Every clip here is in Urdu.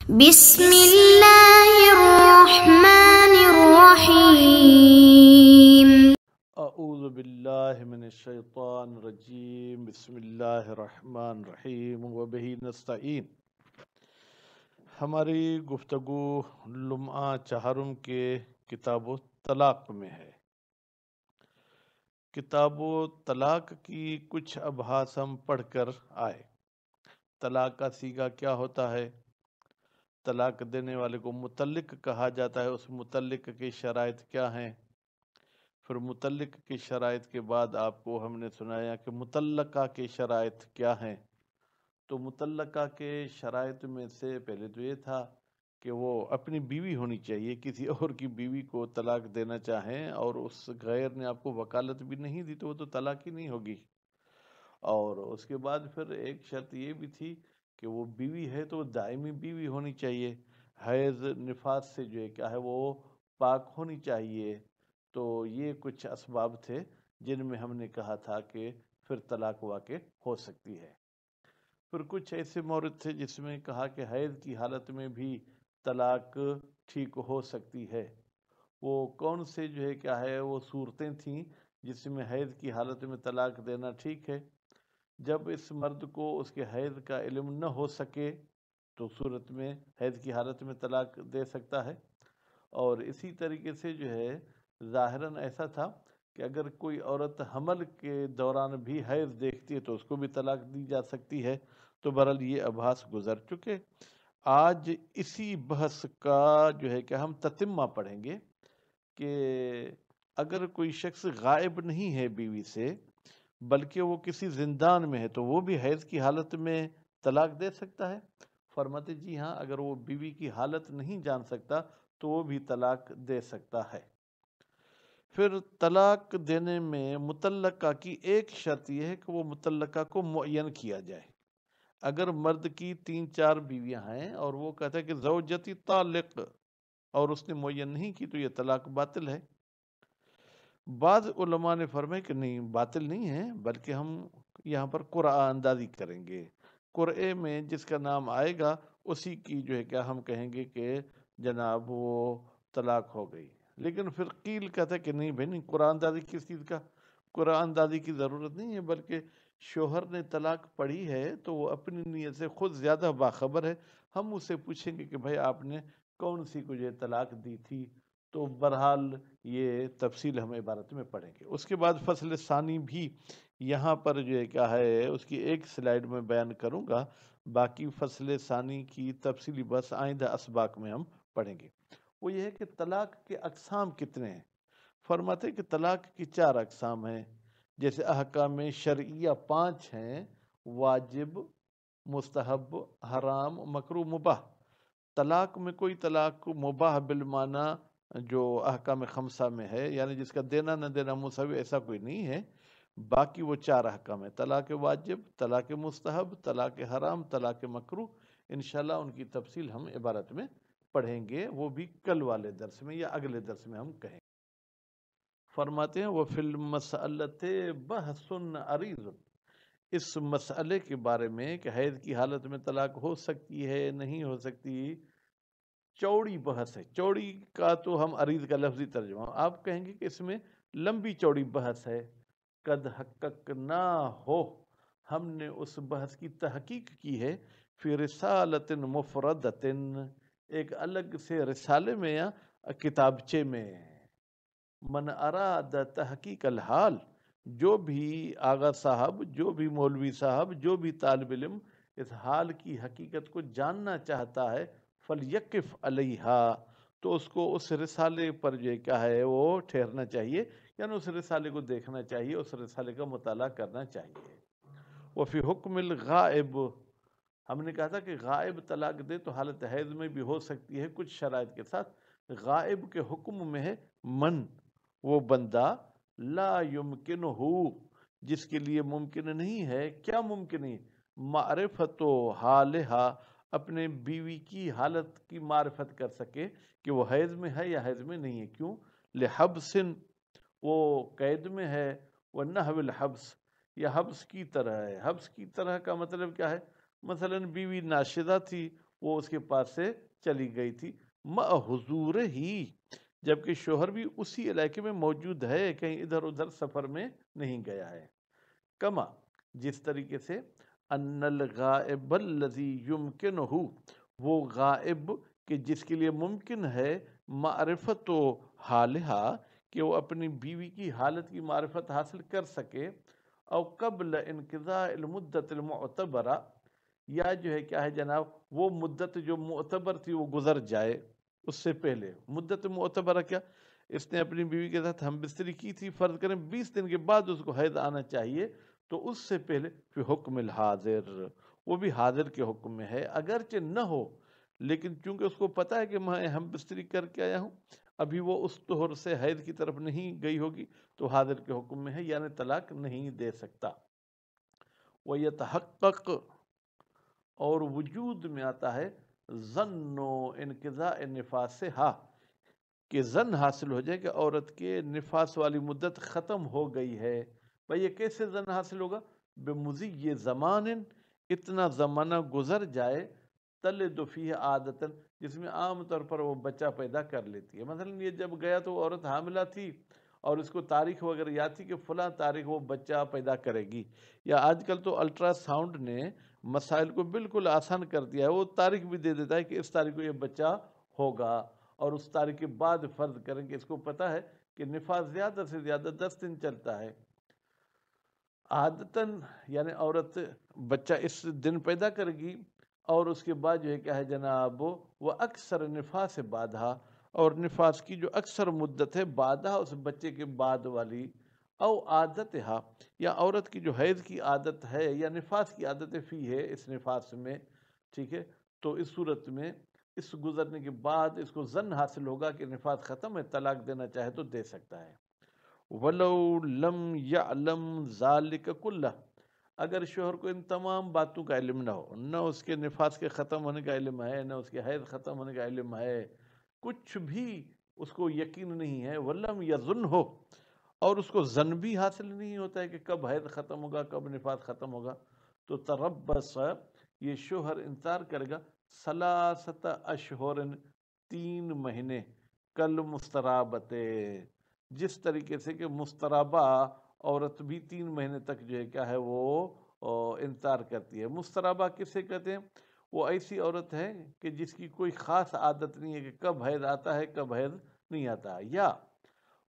بسم اللہ الرحمن الرحیم۔ اعوذ باللہ من الشیطان الرجیم، بسم اللہ الرحمن الرحیم وبہ نستعین۔ ہماری گفتگو لمعہ چہارم کے کتاب و طلاق میں ہے۔ کتاب و طلاق کی کچھ ابحاث ہم پڑھ کر آئے۔ طلاق کا صیغہ کیا ہوتا ہے، طلاق دینے والے کو مطلق کہا جاتا ہے، اس مطلق کی شرائط کیا ہیں، پھر مطلق کی شرائط کے بعد آپ کو ہم نے سنایا کہ مطلقہ کے شرائط کیا ہیں۔ تو مطلقہ کے شرائط میں سے پہلے تو یہ تھا کہ وہ اپنی بیوی ہونی چاہیے، کسی اور کی بیوی کو طلاق دینا چاہیں اور اس غیر نے آپ کو وکالت بھی نہیں دی تو وہ تو طلاق ہی نہیں ہوگی۔ اور اس کے بعد پھر ایک شرط یہ بھی تھی کہ وہ بیوی ہے تو دائمی بیوی ہونی چاہیے، حیض نفاس سے جو ہے کیا ہے وہ پاک ہونی چاہیے۔ تو یہ کچھ اسباب تھے جن میں ہم نے کہا تھا کہ پھر طلاق واقع ہو سکتی ہے۔ پھر کچھ ایسے مورد تھے جس میں کہا کہ حیض کی حالت میں بھی طلاق ٹھیک ہو سکتی ہے۔ وہ کون سے جو ہے کیا ہے وہ صورتیں تھیں جس میں حیض کی حالت میں طلاق دینا ٹھیک ہے؟ جب اس مرد کو اس کے حیض کا علم نہ ہو سکے تو صورت میں حیض کی حالت میں طلاق دے سکتا ہے۔ اور اسی طریقے سے جو ہے ظاہراً ایسا تھا کہ اگر کوئی عورت حمل کے دوران بھی حیض دیکھتی ہے تو اس کو بھی طلاق دی جا سکتی ہے۔ تو بہرحال یہ ابحاث گزر چکے۔ آج اسی بحث کا جو ہے کہ ہم تتمہ پڑھیں گے کہ اگر کوئی شخص غائب نہیں ہے بیوی سے بلکہ وہ کسی زندان میں ہے تو وہ بھی حیض کی حالت میں طلاق دے سکتا ہے؟ فرماتے جی ہاں، اگر وہ بیوی کی حالت نہیں جان سکتا تو وہ بھی طلاق دے سکتا ہے۔ پھر طلاق دینے میں مطلقہ کی ایک شرط یہ ہے کہ وہ مطلقہ کو معین کیا جائے۔ اگر مرد کی 3-4 بیویاں ہیں اور وہ کہتا ہے کہ زوجتی طالق اور اس نے معین نہیں کی تو یہ طلاق باطل ہے۔ بعض علماء نے فرمایا کہ نہیں، باطل نہیں ہے، بلکہ ہم یہاں پر قرعہ اندازی کریں گے۔ قرعے میں جس کا نام آئے گا اسی کی جو ہے کیا ہم کہیں گے کہ جناب وہ طلاق ہو گئی۔ لیکن پھر قیل کہتا ہے کہ نہیں بھائی نہیں، قرعہ اندازی کس چیز کا، قرعہ اندازی کی ضرورت نہیں ہے، بلکہ شوہر نے طلاق پڑھی ہے تو وہ اپنی نیت سے خود زیادہ باخبر ہے۔ ہم اسے پوچھیں گے کہ بھائی آپ نے کون سی کو جو طلاق دی تھی؟ تو بہرحال یہ تفصیل ہم عبارت میں پڑھیں گے۔ اس کے بعد فصل ثانی بھی یہاں پر جو ہے کیا ہے اس کی ایک سلائیڈ میں بیان کروں گا، باقی فصل ثانی کی تفصیلی بس آئندہ اسباق میں ہم پڑھیں گے۔ وہ یہ ہے کہ طلاق کے اقسام کتنے ہیں۔ فرماتے ہیں کہ طلاق کی 4 اقسام ہیں، جیسے احکام شرعیہ 5 ہیں: واجب، مستحب، حرام، مکروہ، مباح۔ طلاق میں کوئی طلاق مباح بالمعنی جو احکام 5 میں ہے، یعنی جس کا دینا نہ دینا مساوی، ایسا کوئی نہیں ہے۔ باقی وہ 4 احکام ہیں: طلاق واجب، طلاق مستحب، طلاق حرام، طلاق مکروہ۔ انشاءاللہ ان کی تفصیل ہم عبارت میں پڑھیں گے، وہ بھی کل والے درس میں یا اگلے درس میں ہم کہیں گے۔ فرماتے ہیں وَفِي الْمَسْأَلَةِ بَحْثٌ عَرِيضٌ، اس مسئلے کے بارے میں کہ حیض کی حالت میں طلاق ہو سکتی ہے نہیں ہو سکتی، چوڑی بحث ہے۔ چوڑی کا تو ہم عریض کا لفظی ترجمہ، آپ کہیں گے کہ اس میں لمبی چوڑی بحث ہے۔ قد حققنا ہو، ہم نے اس بحث کی تحقیق کی ہے، فی رسالۃ مفردۃ، ایک الگ سے رسالے میں یا کتابچے میں۔ من اراد تحقیق الحال، جو بھی آغا صاحب، جو بھی مولوی صاحب، جو بھی طالب علم اس حال کی حقیقت کو جاننا چاہتا ہے، فلیقف علیہا، تو اس کو اس رسالے پر جو کیا ہے وہ ٹھہرنا چاہیے، یعنی اس رسالے کو دیکھنا چاہیے، اس رسالے کا مطالعہ کرنا چاہیے۔ وفی حکم الغائب، ہم نے کہا تھا کہ غائب طلاق دے تو حالت حیض میں بھی ہو سکتی ہے کچھ شرائط کے ساتھ۔ غائب کے حکم میں ہے من، وہ بندہ، لا یمکنہ، جس کے لیے ممکن نہیں ہے، کیا ممکن نہیں؟ معرفت و حالہا، اپنے بیوی کی حالت کی معرفت کر سکے کہ وہ حیض میں ہے یا حیض میں نہیں ہے۔ کیوں؟ لحبس، وہ قید میں ہے، وہ نحو الحبس، یا حبس کی طرح ہے۔ حبس کی طرح کا مطلب کیا ہے؟ مثلا بیوی ناشدہ تھی، وہ اس کے پاس سے چلی گئی تھی، حضور ہی، جبکہ شوہر بھی اسی علاقے میں موجود ہے، کہیں ادھر ادھر سفر میں نہیں گیا ہے۔ کما، جس طریقے سے ان الغائب الذی یمکنہ، وہ غائب کہ جس کے لیے ممکن ہے معرفت و حالہا، کہ وہ اپنی بیوی کی حالت کی معرفت حاصل کر سکے، او قبل انقضاء المدت المعتبرہ، یا جو ہے کیا ہے جناب وہ مدت جو معتبر تھی وہ گزر جائے اس سے پہلے۔ مدت معتبرہ کیا؟ اس نے اپنی بیوی کے ساتھ ہم بستری کی تھی، فرض کریں 20 دن کے بعد اس کو حیض آنا چاہیے، تو اس سے پہلے فی حکم الحاضر، وہ بھی حاضر کے حکم میں ہے، اگرچہ نہ ہو لیکن چونکہ اس کو پتا ہے کہ میں ہم بستری کر کے آیا ہوں، ابھی وہ اس طہر سے حیض کی طرف نہیں گئی ہوگی، تو حاضر کے حکم میں ہے، یعنی طلاق نہیں دے سکتا۔ وَيَتَحَقَّقُ، اور وجود میں آتا ہے ظن و انقضاء نفاسہا، کہ ظن حاصل ہو جائے کہ عورت کے نفاس والی مدت ختم ہو گئی ہے۔ بھئی یہ کیسے ظن حاصل ہوگا؟ بمضی زمان، اتنا زمانہ گزر جائے، تلد فیہ عادتاً، جس میں عام طور پر وہ بچہ پیدا کر لیتی ہے۔ مثلا یہ جب گیا تو عورت حاملہ تھی اور اس کو تاریخ وغیرہ یاد تھی کہ فلاں تاریخ وہ بچہ پیدا کرے گی، یا آج کل تو الٹرا ساؤنڈ نے مسائل کو بالکل آسان کر دیا ہے، وہ تاریخ بھی دے دیتا ہے کہ اس تاریخ کو یہ بچہ ہوگا، اور اس تاریخ کے بعد فرض کریں کہ اس کو پتا ہے کہ نفاس زیادہ سے زیادہ 10 دن چلتا ہے، عادتاً یعنی عورت بچہ اس دن پیدا کرے گی، اور اس کے بعد جو ہے کیا ہے جناب وہ اکثر نفاس بعدہا، اور نفاس کی جو اکثر مدت ہے بعدہا، اس بچے کے بعد والی، او عادتہا، یا عورت کی جو حیض کی عادت ہے یا نفاس کی عادت فی ہے اس نفاس میں، ٹھیک ہے، تو اس صورت میں اس گزرنے کے بعد اس کو ظن حاصل ہوگا کہ نفاس ختم ہے، طلاق دینا چاہے تو دے سکتا ہے۔ وَلَوْ لَمْ يَعْلَمْ ذَلِكَ كُلَّهُ، اگر شوہر کو ان تمام باتوں کا علم نہ ہو، نہ اس کے نفاس کے ختم ہونے کا علم ہے، نہ اس کے حیض ختم ہونے کا علم ہے، کچھ بھی اس کو یقین نہیں ہے، وَلَمْ يَظُنْهُ، اور اس کو ظن بھی حاصل نہیں ہوتا ہے کہ کب حیض ختم ہوگا، کب نفاس ختم ہوگا، تو تربص، یہ شوہر انتظار کرے گا، 3 اشہر، 3 مہینے، کل مسترابت، جس طریقے سے کہ مسترابہ عورت بھی 3 مہینے تک جو ہے کیا ہے وہ انتظار کرتی ہے۔ مسترابہ کسے کہتے ہیں؟ وہ ایسی عورت ہے کہ جس کی کوئی خاص عادت نہیں ہے کہ کب حیض آتا ہے کب حیض نہیں آتا، یا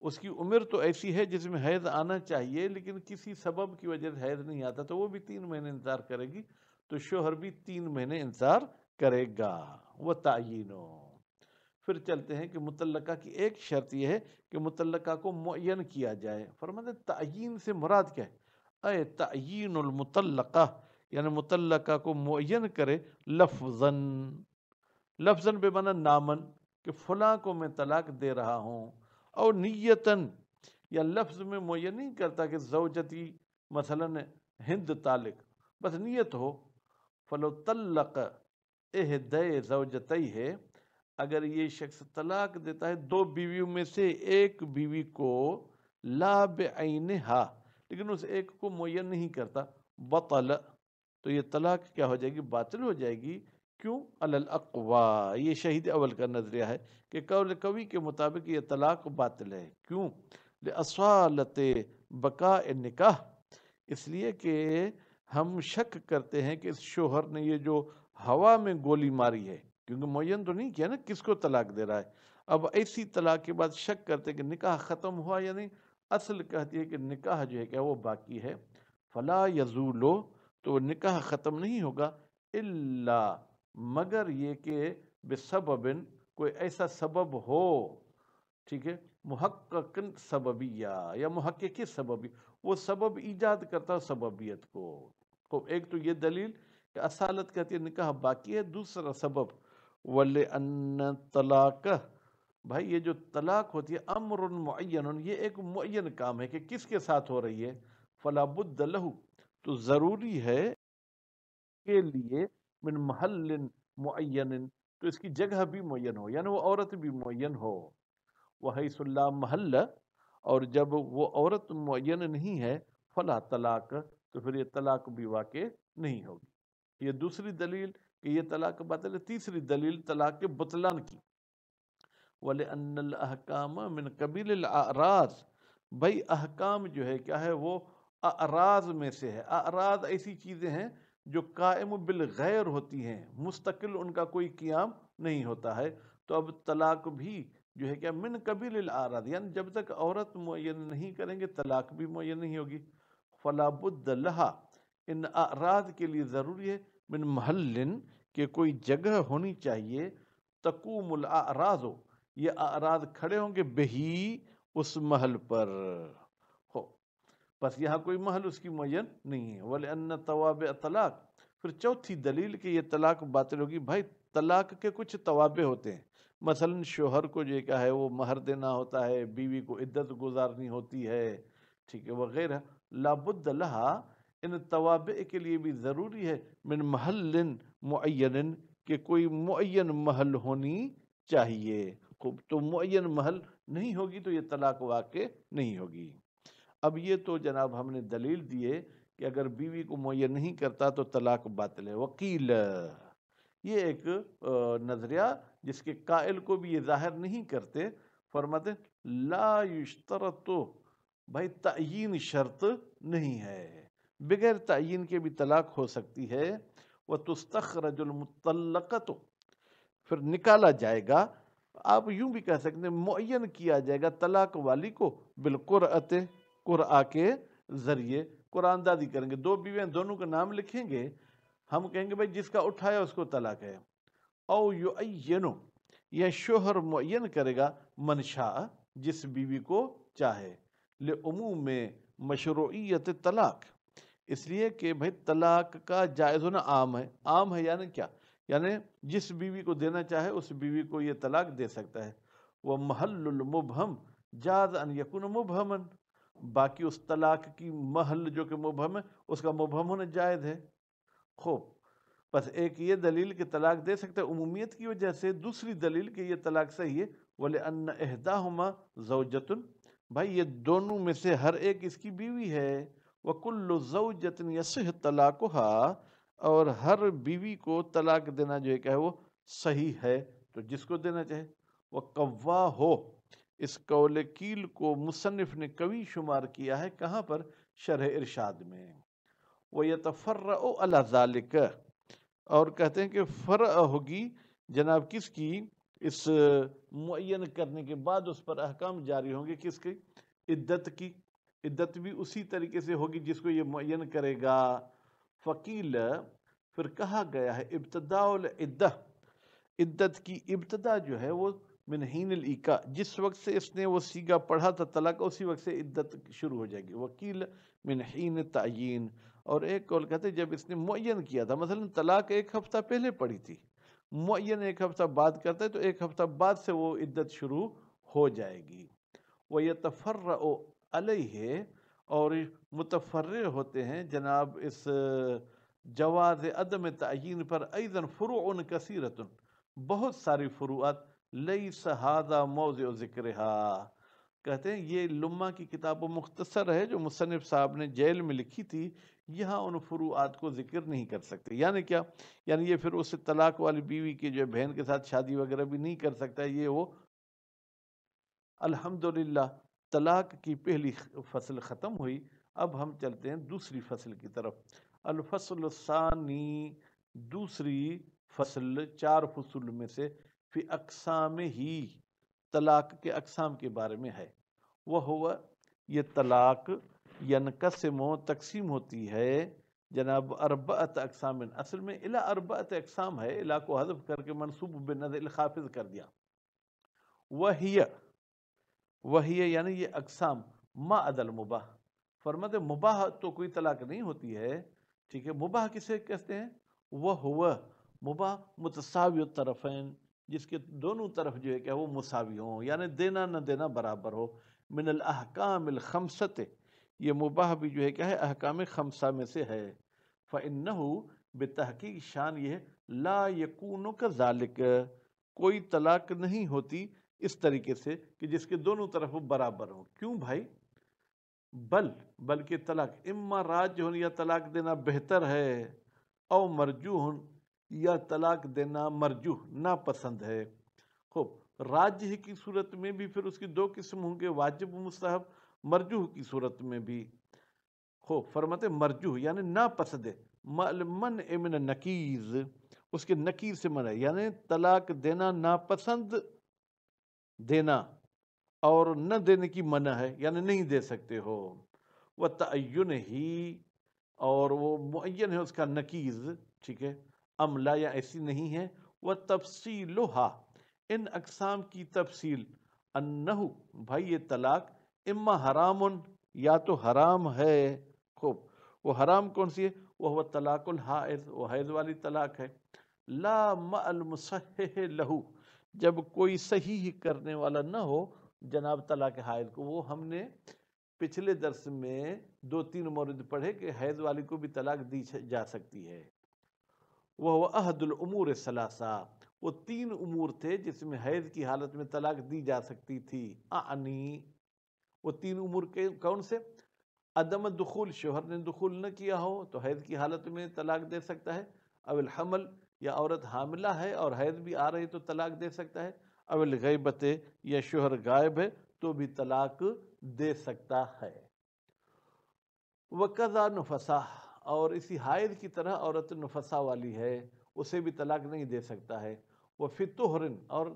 اس کی عمر تو ایسی ہے جس میں حیض آنا چاہیے لیکن کسی سبب کی وجہ سے حیض نہیں آتا، تو وہ بھی 3 مہینے انتظار کرے گی، تو شوہر بھی 3 مہینے انتظار کرے گا۔ وہ تعینو، پھر چلتے ہیں کہ مطلقہ کی ایک شرط یہ ہے کہ مطلقہ کو معین کیا جائے۔ فرماتے ہیں تعین سے مراد کیا ہے؟ اے تعین المطلقہ، یعنی مطلقہ کو معین کرے لفظاً، لفظاً بے معنی نامن، کہ فلاں کو میں طلاق دے رہا ہوں، اور نیتاً، یا لفظ میں معین نہیں کرتا کہ زوجتی مثلا ہند طالق، بس نیت ہو، فلو طلق احدی زوجتی ہے، اگر یہ شخص طلاق دیتا ہے 2 بیویوں میں سے ایک بیوی کو، لا بعینہا، لیکن اس ایک کو معین نہیں کرتا، بطل، تو یہ طلاق کیا ہو جائے گی؟ باطل ہو جائے گی۔ کیوں؟ علی الاقوی، یہ شہید اول کا نظریہ ہے کہ قول قوی کے مطابق یہ طلاق باطل ہے۔ کیوں؟ لأصالت بقاء النکاح، اس لیے کہ ہم شک کرتے ہیں کہ اس شوہر نے یہ جو ہوا میں گولی ماری ہے، کیونکہ معین تو نہیں کیا نا کس کو طلاق دے رہا ہے، اب ایسی طلاق کے بعد شک کرتے ہیں کہ نکاح ختم ہوا یا نہیں، اصل کہتی ہے کہ نکاح جو ہے کہ وہ باقی ہے، فلا یزولو، تو نکاح ختم نہیں ہوگا، الا، مگر یہ کہ بسبب، کوئی ایسا سبب ہو، ٹھیک ہے، محقق سببیہ، یا محققی سببی، وہ سبب ایجاد کرتا ہے سببیت کو۔ تو ایک تو یہ دلیل کہ اصالت کہتی ہے نکاح باقی ہے، دوسرا سبب وَلِأَنَّ طَلَاقَ، بھائی یہ جو طلاق ہوتی ہے امر معین، یہ ایک معین کام ہے کہ کس کے ساتھ ہو رہی ہے، فلا بد لہ، تو ضروری ہے کے لیے من محل معین، تو اس کی جگہ بھی معین ہو، یعنی وہ عورت بھی معین ہو، وحیث لا محل، اور جب وہ عورت معین نہیں ہے، فلا طلاق، تو پھر یہ طلاق بھی واقع نہیں ہوگی۔ یہ دوسری دلیل کہ یہ طلاق باطل ہے۔ تیسری دلیل طلاق کے بطلان کی، وَلِأَنَّ الْأَحْكَامَ مِنْ قَبِيلِ الْأَعْرَاضِ، بھائی احکام جو ہے کیا ہے وہ اعراض میں سے ہے۔ اعراض ایسی چیزیں ہیں جو قائم بالغیر ہوتی ہیں، مستقل ان کا کوئی قیام نہیں ہوتا ہے۔ تو اب طلاق بھی جو ہے کیا من قبیل الاعراض، یعنی جب تک عورت معین نہیں کریں گے طلاق بھی معین نہیں ہوگی۔ فلا بد لہا، ان اعراض کے لیے ضروری ہے من محل، کہ کوئی جگہ ہونی چاہیے، تقوم الاعراض، یہ اعراض کھڑے ہوں گے بہی، اس محل پر ہو، بس یہاں کوئی محل اس کی معین نہیں ہے۔ وَلِأَنَّ توابع طلاق، پھر چوتھی دلیل کہ یہ طلاق باطل ہوگی، بھائی طلاق کے کچھ توابع ہوتے ہیں، مثلا شوہر کو جو کیا ہے وہ مہر دینا ہوتا ہے، بیوی کو عدت گزارنی ہوتی ہے، ٹھیک ہے، وغیرہ۔ لابد لہا، ان توابع کے لیے بھی ضروری ہے من محل معین، کہ کوئی معین محل ہونی چاہیے۔ خوب، تو معین محل نہیں ہوگی تو یہ طلاق واقع نہیں ہوگی۔ اب یہ تو جناب ہم نے دلیل دیے کہ اگر بیوی کو معین نہیں کرتا تو طلاق باطل ہے۔ وکیل، یہ ایک نظریہ جس کے قائل کو بھی یہ ظاہر نہیں کرتے، فرماتے لا یشترط، بھائی تعیین شرط نہیں ہے، بغیر تعیین کے بھی طلاق ہو سکتی ہے۔ وتستخرج المطلقۃ، پھر نکالا جائے گا، آپ یوں بھی کہہ سکتے ہیں معین کیا جائے گا طلاق والی کو بالقرعۃ، قرعہ کے ذریعے، قرآن اندازی کریں گے، دو بیویاں دونوں کا نام لکھیں گے، ہم کہیں گے بھائی جس کا اٹھایا اس کو طلاق ہے۔ او یعین، یہ شوہر معین کرے گا من شاء، جس بیوی کو چاہے، لعموم مشروعیت طلاق، اس لیے کہ بھائی طلاق کا جائز ہونا عام ہے۔ عام ہے یعنی کیا؟ یعنی جس بیوی کو دینا چاہے اس بیوی کو یہ طلاق دے سکتا ہے۔ وہ محل المبہم جاز ان یکون مبہمن، باقی اس طلاق کی محل جو کہ مبہم ہے اس کا مبہم ہونا جائز ہے۔ خوب، بس ایک یہ دلیل کہ طلاق دے سکتا ہے عمومیت کی وجہ سے، دوسری دلیل کہ یہ طلاق صحیح ہے وَلِأَنَّ إِحْدَاهُمَا زَوْجَةٌ، بھائی یہ دونوں میں سے ہر ایک اس کی بیوی ہے۔ وَكُلُّ زَوْجَةٍ يَصِحُّ طَلَاقُهَا، اور ہر بیوی کو طلاق دینا جو ہے کہ وہ صحیح ہے، تو جس کو دینا چاہے۔ وَقَوَّاهُ، اس قول کیل کو مصنف نے قوی شمار کیا ہے، کہاں پر؟ شرح ارشاد میں۔ وَيَتَفَرَّعُ عَلَى ذَلِكَ، اور کہتے ہیں کہ فرع ہوگی جناب کس کی؟ اس معین کرنے کے بعد اس پر احکام جاری ہوں گے، کس کی؟ عدت کی۔ عدت بھی اسی طریقے سے ہوگی جس کو یہ معین کرے گا۔ فقیل، پھر کہا گیا ہے ابتداء العدہ، عدت کی ابتدا جو ہے وہ من حین الایقاع، جس وقت سے اس نے وہ سیگا پڑھا تھا طلاق، اسی وقت سے عدت شروع ہو جائے گی۔ وکیل من حین تعیین، اور ایک قول کہتے ہیں جب اس نے معین کیا تھا، مثلا طلاق ایک ہفتہ پہلے پڑھی تھی، معین ایک ہفتہ بعد کرتا ہے تو ایک ہفتہ بعد سے وہ عدت شروع ہو جائے گی۔ وَيَتَفَرَّعُ عَلَيْهِ، اور متفرع ہوتے ہیں جناب اس جواز عدم تعیین پر ایضاً فروع کثیرۃ، بہت ساری فروعات، لیس ھذا موضع ذکرھا، کہتے ہیں یہ لمہ کی کتاب و مختصر ہے جو مصنف صاحب نے جیل میں لکھی تھی، یہاں ان فروعات کو ذکر نہیں کر سکتے۔ یعنی کیا؟ یعنی یہ پھر اس طلاق والی بیوی کی جو بہن کے ساتھ شادی وغیرہ بھی نہیں کر سکتا، یہ وہ۔ الحمدللہ طلاق کی پہلی فصل ختم ہوئی، اب ہم چلتے ہیں دوسری فصل کی طرف۔ الفصل الثانی، دوسری فصل چار فصول میں سے، فی اقسام ہی، طلاق کے اقسام کے بارے میں ہے۔ وہ ہوا، یہ طلاق ینقسم، تقسیم ہوتی ہے جناب اربعۃ اقسام، اصل میں الی اربعۃ اقسام ہے، الی کو حذف کر کے منصوب بنظر الخافض کر دیا۔ وہی یعنی یہ اقسام ما عدا المباح، فرماتے مباح تو کوئی طلاق نہیں ہوتی ہے، ٹھیک ہے۔ مباح کسے کہتے ہیں؟ وہ ہوا مباح متساوی الطرفین، جس کے دونوں طرف جو ہے کہ وہ مساوی ہوں، یعنی دینا نہ دینا برابر ہو۔ من الاحکام الخمسۃ، یہ مباح بھی جو ہے کیا ہے احکام خمسہ میں سے ہے۔ فإنہ، بتحقیق شان یہ ہے، لا یکون کذالک، کوئی طلاق نہیں ہوتی اس طریقے سے کہ جس کے دونوں طرف برابر ہوں۔ کیوں بھائی؟ بلکہ طلاق اما راجح، یا طلاق دینا بہتر ہے، او مرجوح، یا طلاق دینا مرجوح ناپسند ہے۔ خوب، راجح کی صورت میں بھی پھر اس کی دو قسم ہوں گے، واجب و مستحب، مرجوح کی صورت میں بھی۔ خوب فرماتے مرجوح یعنی ناپسند ہے، من من نکیز، اس کے نکیر سے منع ہے، یعنی طلاق دینا ناپسند دینا اور نہ دینے کی منع ہے، یعنی نہیں دے سکتے ہو۔ وہ تعین ہی، اور وہ معین ہے اس کا نکیز، ٹھیک ہے، لا یا ایسی نہیں ہے۔ وہ تفصیلھا، ان اقسام کی تفصیل، انہو بھائی یہ طلاق اما حرام، یا تو حرام ہے۔ خوب، وہ حرام کون سی ہے؟ وہ طلاق الحائض، وہ حیض والی طلاق ہے۔ لا مع المصحح لہو، جب کوئی صحیح کرنے والا نہ ہو جناب طلاق حائض کو۔ وہ ہم نے پچھلے درس میں 2-3 مورد پڑھے کہ حیض والی کو بھی طلاق دی جا سکتی ہے۔ وہ احد الامور الثلاثہ، وہ 3 امور تھے جس میں حیض کی حالت میں طلاق دی جا سکتی تھی۔ اعنی، وہ 3 امور کے کون سے؟ عدم دخول، شوہر نے دخول نہ کیا ہو تو حیض کی حالت میں طلاق دے سکتا ہے۔ او الحمل، یا عورت حاملہ ہے اور حیض بھی آ رہی تو طلاق دے سکتا ہے۔ او الغیبت، یا شوہر غائب ہے تو بھی طلاق دے سکتا ہے۔ وقضا نفسا، اور اسی حائض کی طرح عورت نفسا والی ہے، اسے بھی طلاق نہیں دے سکتا ہے۔ وہ فی طہرن، اور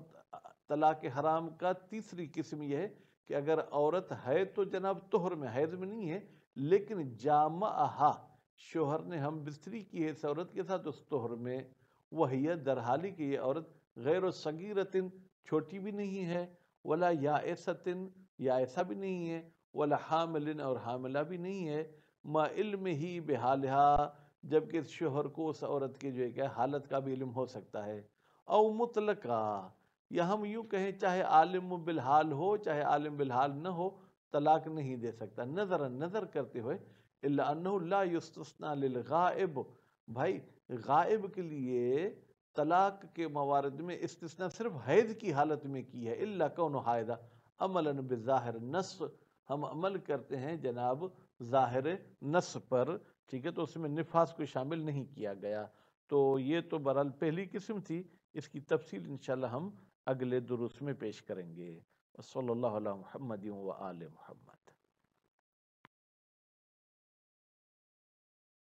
طلاق حرام کا تیسری قسم یہ ہے کہ اگر عورت ہے تو جناب طہر میں، حیض میں نہیں ہے، لیکن جامعہا، شوہر نے ہم بستری کی ہے اس عورت کے ساتھ اس طہر میں، وہی درحالی کہ یہ عورت غیر صغیرۃ، چھوٹی بھی نہیں ہے، ولا یائسۃ، یائسہ بھی نہیں ہے، ولا حامل، اور حاملہ بھی نہیں ہے، ما علم ہی بحالہا، جبکہ شوہر کو اس عورت کے جو ہے کہ حالت کا بھی علم ہو سکتا ہے۔ او مطلقہ، یا ہم یوں کہیں چاہے عالم بالحال ہو چاہے عالم بالحال نہ ہو، طلاق نہیں دے سکتا، نظر کرتے ہوئے۔ الا انہ لا یستثنى للغائب، بھائی غائب کے لیے طلاق کے موارد میں استثناء صرف حیض کی حالت میں کی ہے۔ الا کون حائضہ عملا بالظاہر نص، ہم عمل کرتے ہیں جناب ظاہر نص پر، ٹھیک ہے، تو اس میں نفاس کو شامل نہیں کیا گیا۔ تو یہ تو بہرحال پہلی قسم تھی، اس کی تفصیل انشاءاللہ ہم اگلے دروس میں پیش کریں گے۔ صلی اللہ علیہ محمد و آل محمد۔